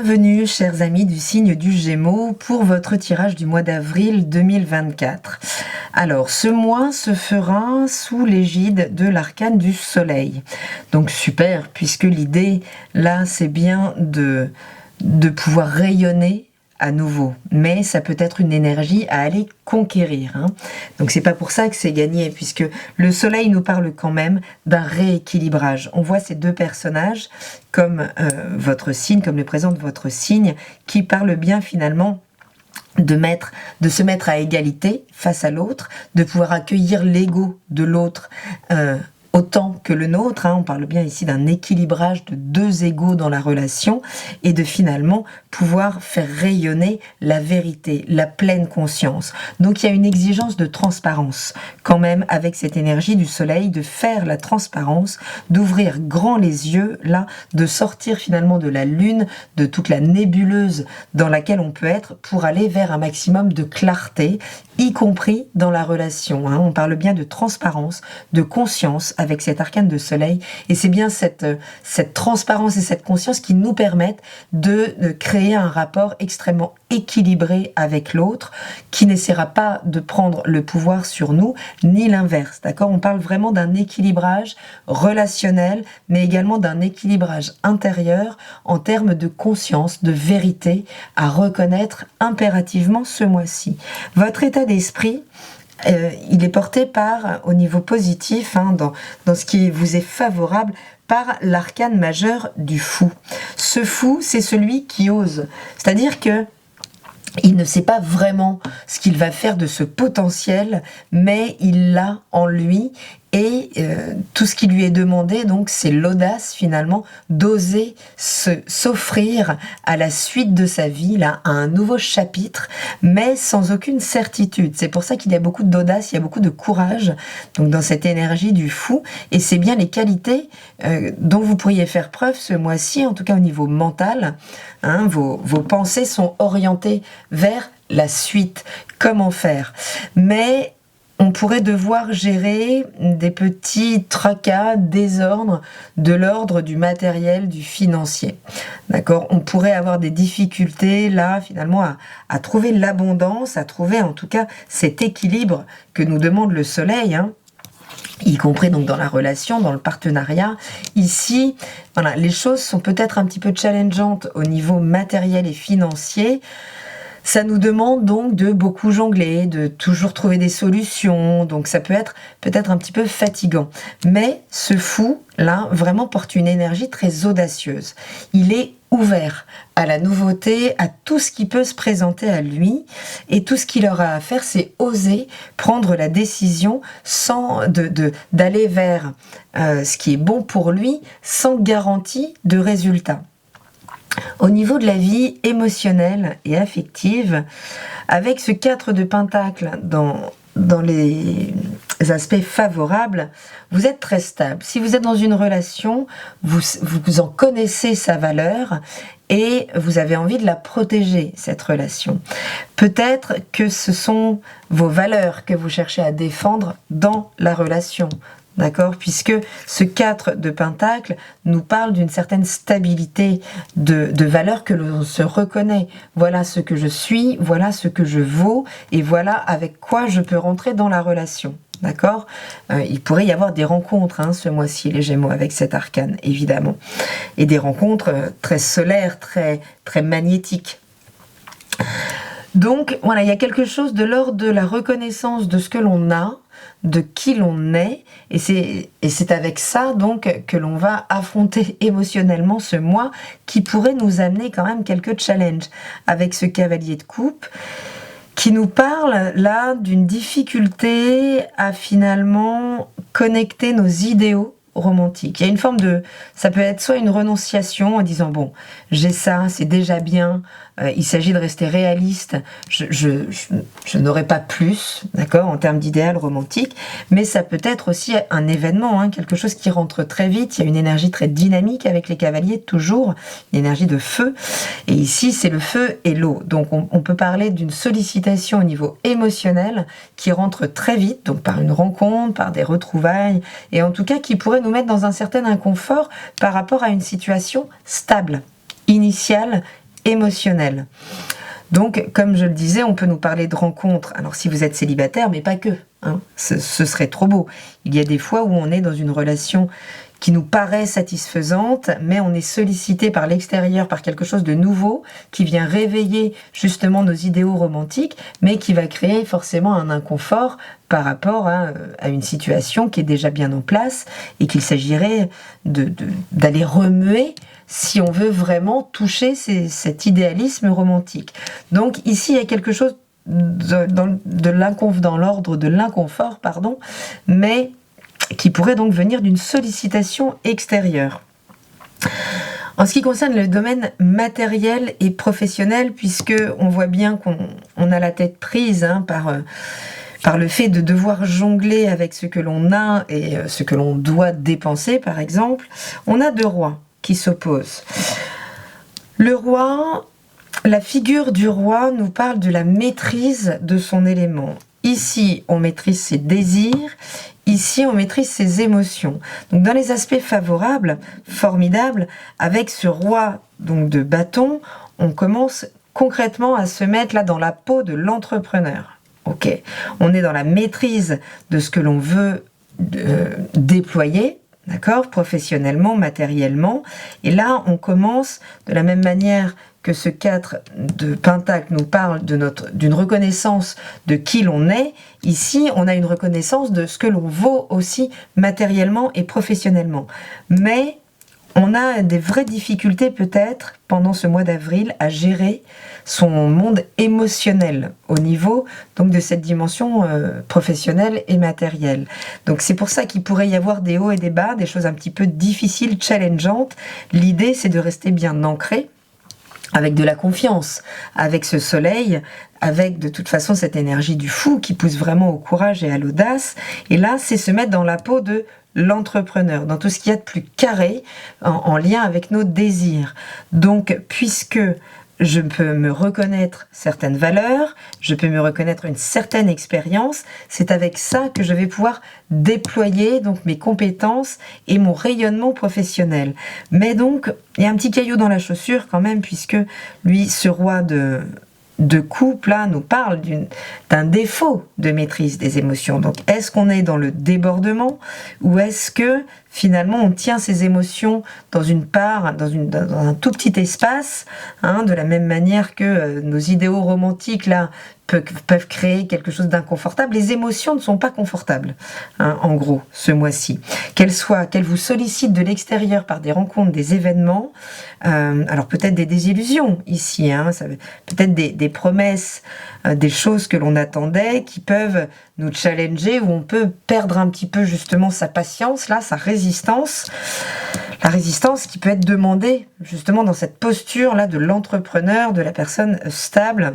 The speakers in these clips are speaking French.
Bienvenue chers amis du signe du Gémeaux pour votre tirage du mois d'avril 2024. Alors ce mois se fera sous l'égide de l'arcane du soleil. Donc super, puisque l'idée là c'est bien de pouvoir rayonner à nouveau, mais ça peut être une énergie à aller conquérir. Donc c'est pas pour ça que c'est gagné, puisque le soleil nous parle quand même d'un rééquilibrage. On voit ces deux personnages comme votre signe, comme le présente votre signe, qui parlent bien finalement de se mettre à égalité face à l'autre, de pouvoir accueillir l'ego de l'autre autant que le nôtre. On parle bien ici d'un équilibrage de deux égos dans la relation et de finalement pouvoir faire rayonner la vérité, la pleine conscience. Donc il y a une exigence de transparence quand même avec cette énergie du soleil, de faire la transparence, d'ouvrir grand les yeux là, de sortir finalement de la lune, de toute la nébuleuse dans laquelle on peut être pour aller vers un maximum de clarté, y compris dans la relation. On parle bien de transparence, de conscience avec cet arcane de soleil, et c'est bien cette transparence et cette conscience qui nous permettent de créer un rapport extrêmement équilibré avec l'autre, qui n'essaiera pas de prendre le pouvoir sur nous, ni l'inverse, d'accord? On parle vraiment d'un équilibrage relationnel, mais également d'un équilibrage intérieur en termes de conscience, de vérité à reconnaître impérativement ce mois-ci. Votre état d'esprit, il est porté par, au niveau positif, dans ce qui vous est favorable, par l'arcane majeur du fou. Ce fou, c'est celui qui ose. C'est-à-dire que il ne sait pas vraiment ce qu'il va faire de ce potentiel, mais il l'a en lui. Et tout ce qui lui est demandé, donc, c'est l'audace finalement d'oser s'offrir à la suite de sa vie, là, à un nouveau chapitre, mais sans aucune certitude. C'est pour ça qu'il y a beaucoup d'audace, il y a beaucoup de courage, donc dans cette énergie du fou. Et c'est bien les qualités dont vous pourriez faire preuve ce mois-ci, en tout cas au niveau mental. Vos pensées sont orientées vers la suite, comment faire. Mais on pourrait devoir gérer des petits tracas, désordres de l'ordre du matériel, du financier. D'accord ? On pourrait avoir des difficultés là finalement à trouver l'abondance, à trouver en tout cas cet équilibre que nous demande le soleil, y compris donc dans la relation, dans le partenariat. Ici, voilà, les choses sont peut-être un petit peu challengeantes au niveau matériel et financier. Ça nous demande donc de beaucoup jongler, de toujours trouver des solutions, donc ça peut être peut-être un petit peu fatigant. Mais ce fou, là, vraiment porte une énergie très audacieuse. Il est ouvert à la nouveauté, à tout ce qui peut se présenter à lui, et tout ce qu'il aura à faire, c'est oser prendre la décision sans d'aller vers ce qui est bon pour lui, sans garantie de résultat. Au niveau de la vie émotionnelle et affective, avec ce 4 de Pentacle dans les aspects favorables, vous êtes très stable. Si vous êtes dans une relation, vous en connaissez sa valeur et vous avez envie de la protéger, cette relation. Peut-être que ce sont vos valeurs que vous cherchez à défendre dans la relation. D'accord, puisque ce 4 de Pentacle nous parle d'une certaine stabilité de valeur que l'on se reconnaît. Voilà ce que je suis, voilà ce que je vaux, et voilà avec quoi je peux rentrer dans la relation. D'accord, il pourrait y avoir des rencontres ce mois-ci, les Gémeaux, avec cet arcane, évidemment. Et des rencontres très solaires, très, très magnétiques. Donc, voilà, il y a quelque chose de l'ordre de la reconnaissance de ce que l'on a, de qui l'on est, et c'est avec ça donc que l'on va affronter émotionnellement ce mois qui pourrait nous amener quand même quelques challenges avec ce cavalier de coupe qui nous parle là d'une difficulté à finalement connecter nos idéaux romantiques. Il y a une forme ça peut être soit une renonciation en disant bon, j'ai ça, c'est déjà bien, il s'agit de rester réaliste, je n'aurai pas plus, d'accord, en termes d'idéal romantique, mais ça peut être aussi un événement, quelque chose qui rentre très vite. Il y a une énergie très dynamique avec les cavaliers, toujours, une énergie de feu, et ici c'est le feu et l'eau, donc on peut parler d'une sollicitation au niveau émotionnel qui rentre très vite, donc par une rencontre, par des retrouvailles, et en tout cas qui pourrait nous mettre dans un certain inconfort par rapport à une situation stable, initiale émotionnelle. Donc, comme je le disais, on peut nous parler de rencontres, alors si vous êtes célibataire, mais pas que, hein, ce serait trop beau. Il y a des fois où on est dans une relation qui nous paraît satisfaisante, mais on est sollicité par l'extérieur, par quelque chose de nouveau, qui vient réveiller justement nos idéaux romantiques, mais qui va créer forcément un inconfort par rapport à une situation qui est déjà bien en place, et qu'il s'agirait d'aller remuer si on veut vraiment toucher cet idéalisme romantique. Donc ici, il y a quelque chose dans l'ordre de l'inconfort, pardon, mais qui pourrait donc venir d'une sollicitation extérieure. En ce qui concerne le domaine matériel et professionnel, puisque on voit bien qu'on a la tête prise par le fait de devoir jongler avec ce que l'on a et ce que l'on doit dépenser, par exemple, on a deux rois qui s'opposent. Le roi, la figure du roi nous parle de la maîtrise de son élément. Ici, on maîtrise ses désirs. Ici, on maîtrise ses émotions. Donc, dans les aspects favorables, formidables, avec ce roi donc de bâton, on commence concrètement à se mettre là dans la peau de l'entrepreneur. Ok, on est dans la maîtrise de ce que l'on veut déployer, d'accord, professionnellement, matériellement. Et là, on commence de la même manière que ce 4 de Pentacle nous parle d'une reconnaissance de qui l'on est. Ici, on a une reconnaissance de ce que l'on vaut aussi matériellement et professionnellement. Mais on a des vraies difficultés peut-être pendant ce mois d'avril à gérer son monde émotionnel au niveau donc de cette dimension professionnelle et matérielle. Donc c'est pour ça qu'il pourrait y avoir des hauts et des bas, des choses un petit peu difficiles, challengeantes. L'idée, c'est de rester bien ancré, avec de la confiance, avec ce soleil, avec de toute façon cette énergie du fou qui pousse vraiment au courage et à l'audace. Et là, c'est se mettre dans la peau de l'entrepreneur, dans tout ce qu'il y a de plus carré, en lien avec nos désirs. Donc, puisque je peux me reconnaître certaines valeurs, je peux me reconnaître une certaine expérience, c'est avec ça que je vais pouvoir déployer donc mes compétences et mon rayonnement professionnel. Mais donc, il y a un petit caillou dans la chaussure quand même, puisque lui, ce roi de couple là nous parle d'un défaut de maîtrise des émotions. Donc est-ce qu'on est dans le débordement ou est-ce que finalement on tient ses émotions dans une part, dans un tout petit espace, de la même manière que nos idéaux romantiques là peuvent créer quelque chose d'inconfortable. Les émotions ne sont pas confortables, en gros, ce mois-ci. Qu'elles vous sollicitent de l'extérieur par des rencontres, des événements, alors peut-être des désillusions ici, peut-être des promesses, des choses que l'on attendait qui peuvent nous challenger, où on peut perdre un petit peu justement sa patience, là, sa résistance. La résistance qui peut être demandée justement dans cette posture-là de l'entrepreneur, de la personne stable,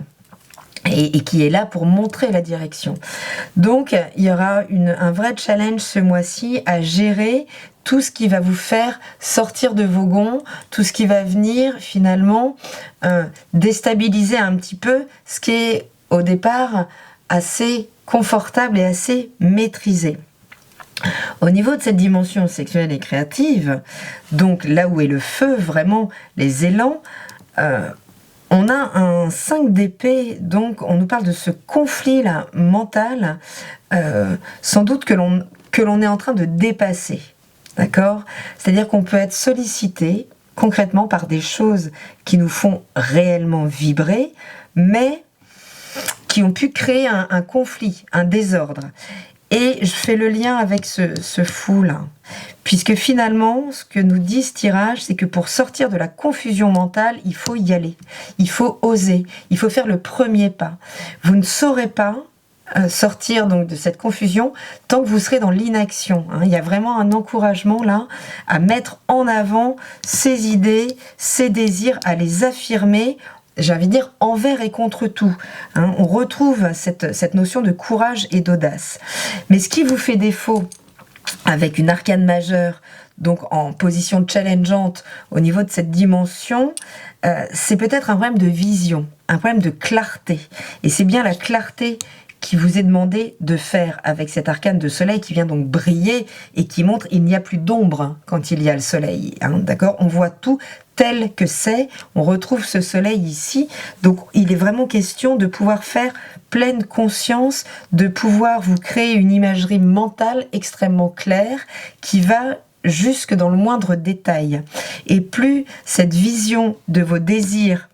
et qui est là pour montrer la direction. Donc, il y aura un vrai challenge ce mois-ci à gérer tout ce qui va vous faire sortir de vos gonds, tout ce qui va venir finalement déstabiliser un petit peu ce qui est au départ assez confortable et assez maîtrisé. Au niveau de cette dimension sexuelle et créative, donc là où est le feu, vraiment les élans, on a un 5 d'épée, donc on nous parle de ce conflit-là mental, sans doute que l'on est en train de dépasser, d'accord ? C'est-à-dire qu'on peut être sollicité concrètement par des choses qui nous font réellement vibrer, mais qui ont pu créer un conflit, un désordre. Et je fais le lien avec ce fou-là, puisque finalement, ce que nous dit ce tirage, c'est que pour sortir de la confusion mentale, il faut y aller, il faut oser, il faut faire le premier pas. Vous ne saurez pas sortir donc de cette confusion tant que vous serez dans l'inaction. Il y a vraiment un encouragement là à mettre en avant ses idées, ses désirs, à les affirmer. J'ai envie de dire envers et contre tout. On retrouve cette notion de courage et d'audace. Mais ce qui vous fait défaut avec une arcane majeure, donc en position challengeante au niveau de cette dimension, c'est peut-être un problème de vision, un problème de clarté. Et c'est bien la clarté qui vous est demandé de faire avec cet arcane de soleil qui vient donc briller et qui montre qu'il n'y a plus d'ombre quand il y a le soleil. D'accord ? On voit tout tel que c'est. On retrouve ce soleil ici. Donc, il est vraiment question de pouvoir faire pleine conscience, de pouvoir vous créer une imagerie mentale extrêmement claire qui va jusque dans le moindre détail. Et plus cette vision de vos désirs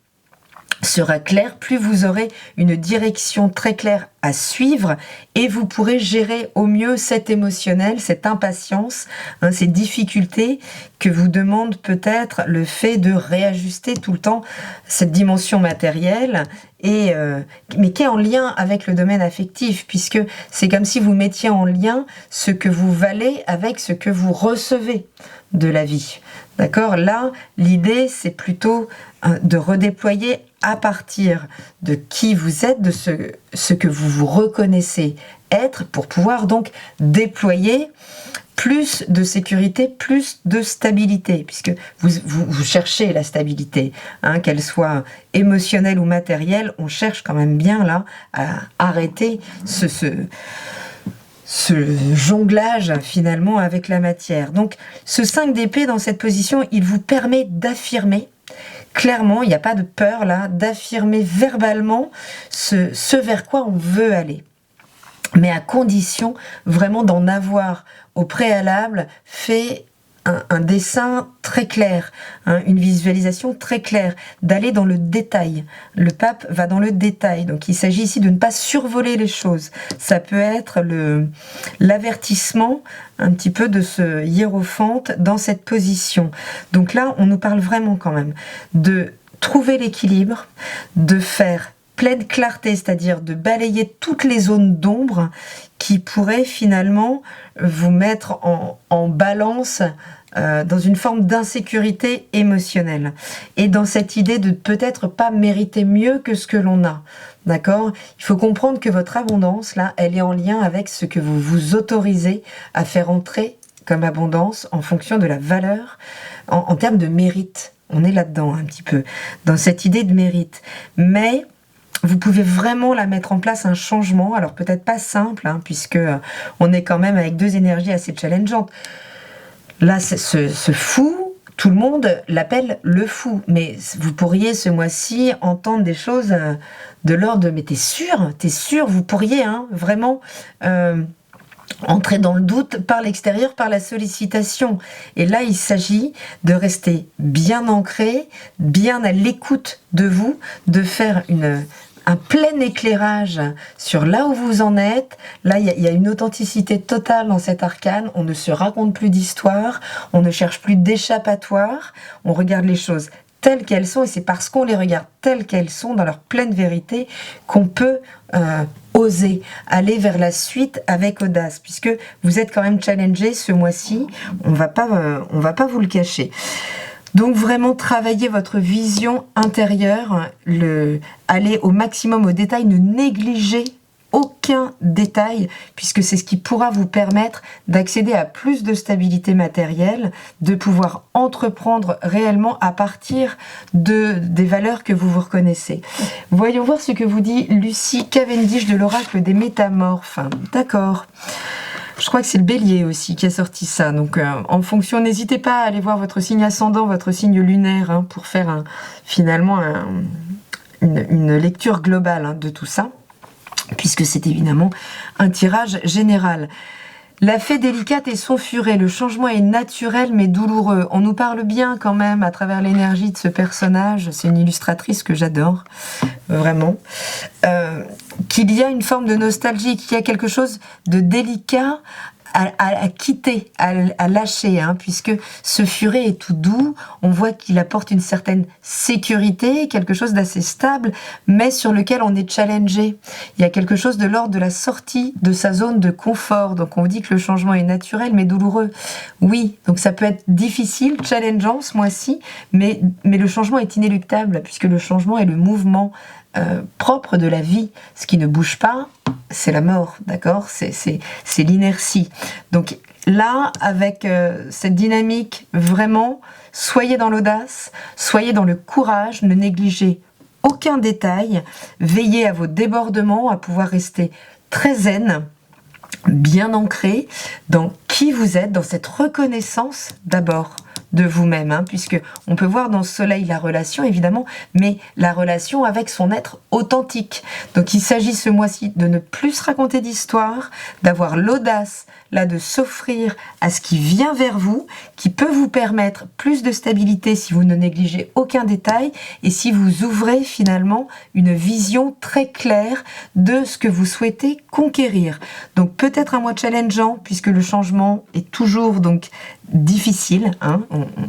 sera claire, plus vous aurez une direction très claire à suivre et vous pourrez gérer au mieux cet émotionnel, cette impatience, ces difficultés que vous demande peut-être le fait de réajuster tout le temps cette dimension matérielle mais qui est en lien avec le domaine affectif, puisque c'est comme si vous mettiez en lien ce que vous valez avec ce que vous recevez de la vie. D'accord ? Là, l'idée, c'est plutôt de redéployer à partir de qui vous êtes, de ce que vous vous reconnaissez être, pour pouvoir donc déployer plus de sécurité, plus de stabilité, puisque vous cherchez la stabilité, qu'elle soit émotionnelle ou matérielle, on cherche quand même bien là à arrêter ce jonglage finalement avec la matière. Donc ce 5 d'épée dans cette position, il vous permet d'affirmer clairement, il n'y a pas de peur là, d'affirmer verbalement ce vers quoi on veut aller. Mais à condition vraiment d'en avoir au préalable fait un dessin très clair, une visualisation très claire, d'aller dans le détail. Le pape va dans le détail, donc il s'agit ici de ne pas survoler les choses. Ça peut être l'avertissement un petit peu de ce hiérophante dans cette position. Donc là, on nous parle vraiment quand même de trouver l'équilibre, de faire pleine clarté, c'est-à-dire de balayer toutes les zones d'ombre qui pourraient finalement vous mettre en balance dans une forme d'insécurité émotionnelle. Et dans cette idée de peut-être pas mériter mieux que ce que l'on a. D'accord ? Il faut comprendre que votre abondance, là, elle est en lien avec ce que vous vous autorisez à faire entrer comme abondance en fonction de la valeur, en termes de mérite. On est là-dedans un petit peu, dans cette idée de mérite. Mais vous pouvez vraiment la mettre en place, un changement, alors peut-être pas simple, puisque on est quand même avec 2 énergies assez challengeantes. Là, ce fou, tout le monde l'appelle le fou, mais vous pourriez ce mois-ci entendre des choses de l'ordre de « mais t'es sûr, vous pourriez vraiment entrer dans le doute par l'extérieur, par la sollicitation. » Et là, il s'agit de rester bien ancré, bien à l'écoute de vous, de faire un plein éclairage sur là où vous en êtes. Là, il y a une authenticité totale dans cet arcane. On ne se raconte plus d'histoire, on ne cherche plus d'échappatoire, on regarde les choses telles qu'elles sont, et c'est parce qu'on les regarde telles qu'elles sont, dans leur pleine vérité, qu'on peut oser aller vers la suite avec audace, puisque vous êtes quand même challengé ce mois-ci, on va pas vous le cacher. Donc vraiment travailler votre vision intérieure, aller au maximum au détail, ne négligez aucun détail, puisque c'est ce qui pourra vous permettre d'accéder à plus de stabilité matérielle, de pouvoir entreprendre réellement à partir des valeurs que vous vous reconnaissez. Voyons voir ce que vous dit Lucie Cavendish de l'oracle des métamorphes. D'accord. Je crois que c'est le Bélier aussi qui a sorti ça. Donc, en fonction, n'hésitez pas à aller voir votre signe ascendant, votre signe lunaire, pour faire finalement une lecture globale de tout ça, puisque c'est évidemment un tirage général. La fée délicate et sulfurée, le changement est naturel mais douloureux. On nous parle bien quand même à travers l'énergie de ce personnage, c'est une illustratrice que j'adore, vraiment, qu'il y a une forme de nostalgie, qu'il y a quelque chose de délicat à quitter, à lâcher, puisque ce furet est tout doux, on voit qu'il apporte une certaine sécurité, quelque chose d'assez stable, mais sur lequel on est challengé. Il y a quelque chose de l'ordre de la sortie de sa zone de confort, donc on vous dit que le changement est naturel mais douloureux. Oui, donc ça peut être difficile, challengeant ce mois-ci, mais le changement est inéluctable, puisque le changement est le mouvement propre de la vie. Ce qui ne bouge pas, c'est la mort, d'accord ? C'est l'inertie. Donc là, avec cette dynamique, vraiment, soyez dans l'audace, soyez dans le courage, ne négligez aucun détail, veillez à vos débordements, à pouvoir rester très zen, bien ancré dans qui vous êtes, dans cette reconnaissance d'abord de vous-même, hein, puisque on peut voir dans ce soleil la relation, évidemment, mais la relation avec son être authentique. Donc il s'agit ce mois-ci de ne plus se raconter d'histoire, d'avoir l'audace là de s'offrir à ce qui vient vers vous, qui peut vous permettre plus de stabilité si vous ne négligez aucun détail et si vous ouvrez finalement une vision très claire de ce que vous souhaitez conquérir. Donc peut-être un mois challengeant puisque le changement est toujours donc difficile, hein.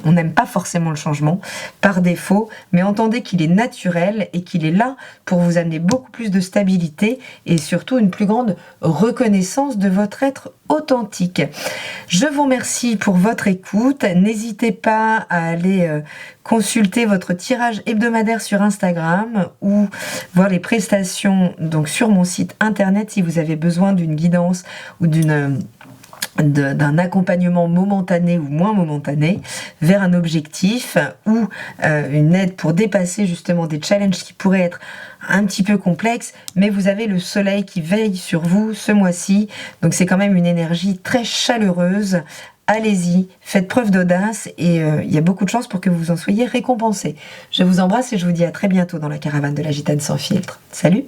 On n'aime pas forcément le changement par défaut, mais entendez qu'il est naturel et qu'il est là pour vous amener beaucoup plus de stabilité et surtout une plus grande reconnaissance de votre être authentique. Je vous remercie pour votre écoute. N'hésitez pas à aller consulter votre tirage hebdomadaire sur Instagram ou voir les prestations donc sur mon site internet si vous avez besoin d'une guidance ou d'un accompagnement momentané ou moins momentané vers un objectif ou une aide pour dépasser justement des challenges qui pourraient être un petit peu complexes, mais vous avez le soleil qui veille sur vous ce mois-ci, donc c'est quand même une énergie très chaleureuse. Allez-y, faites preuve d'audace et il y a beaucoup de chances pour que vous en soyez récompensés. Je vous embrasse et je vous dis à très bientôt dans la caravane de la Gitane sans filtre. Salut!